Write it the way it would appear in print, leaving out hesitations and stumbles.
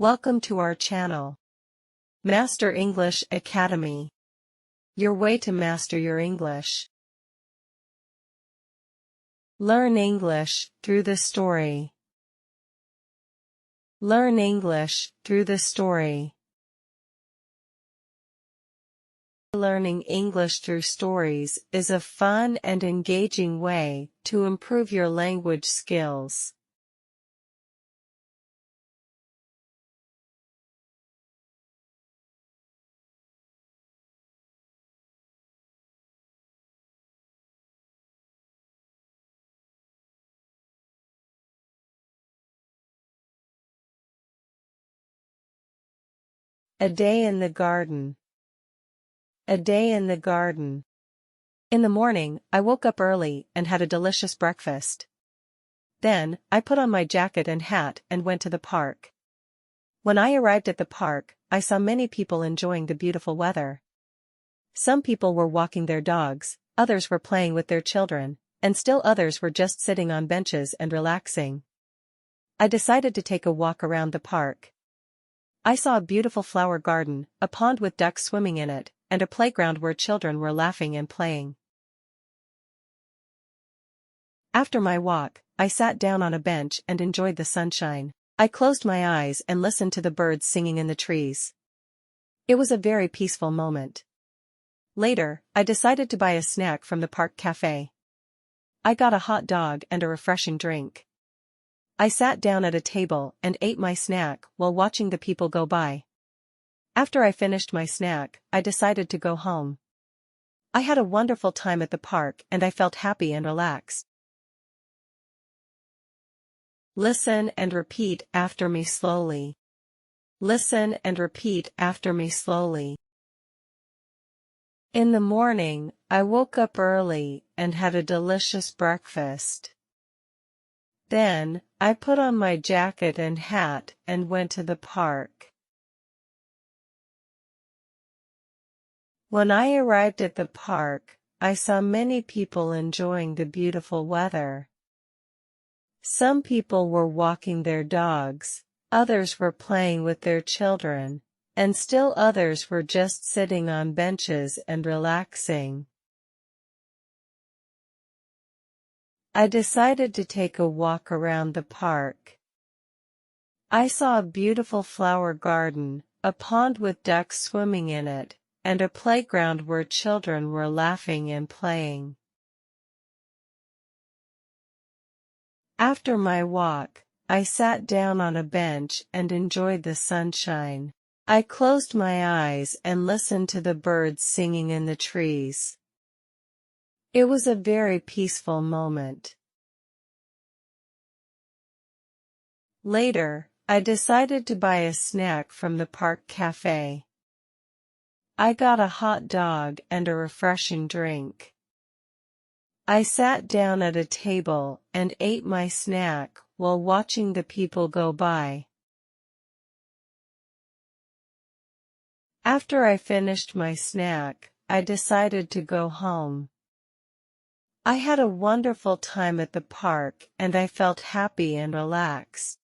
Welcome to our channel, Master English Academy. Your way to master your English. Learn English through the story. Learn English through the story. Learning English through stories is a fun and engaging way to improve your language skills. A day in the garden. A day in the garden. In the morning, I woke up early and had a delicious breakfast. Then, I put on my jacket and hat and went to the park. When I arrived at the park, I saw many people enjoying the beautiful weather. Some people were walking their dogs, others were playing with their children, and still others were just sitting on benches and relaxing. I decided to take a walk around the park. I saw a beautiful flower garden, a pond with ducks swimming in it, and a playground where children were laughing and playing. After my walk, I sat down on a bench and enjoyed the sunshine. I closed my eyes and listened to the birds singing in the trees. It was a very peaceful moment. Later, I decided to buy a snack from the park cafe. I got a hot dog and a refreshing drink. I sat down at a table and ate my snack while watching the people go by. After I finished my snack, I decided to go home. I had a wonderful time at the park and I felt happy and relaxed. Listen and repeat after me slowly. Listen and repeat after me slowly. In the morning, I woke up early and had a delicious breakfast. Then, I put on my jacket and hat and went to the park. When I arrived at the park, I saw many people enjoying the beautiful weather. Some people were walking their dogs, others were playing with their children, and still others were just sitting on benches and relaxing. I decided to take a walk around the park. I saw a beautiful flower garden, a pond with ducks swimming in it, and a playground where children were laughing and playing. After my walk, I sat down on a bench and enjoyed the sunshine. I closed my eyes and listened to the birds singing in the trees. It was a very peaceful moment. Later, I decided to buy a snack from the park cafe. I got a hot dog and a refreshing drink. I sat down at a table and ate my snack while watching the people go by. After I finished my snack, I decided to go home. I had a wonderful time at the park and I felt happy and relaxed.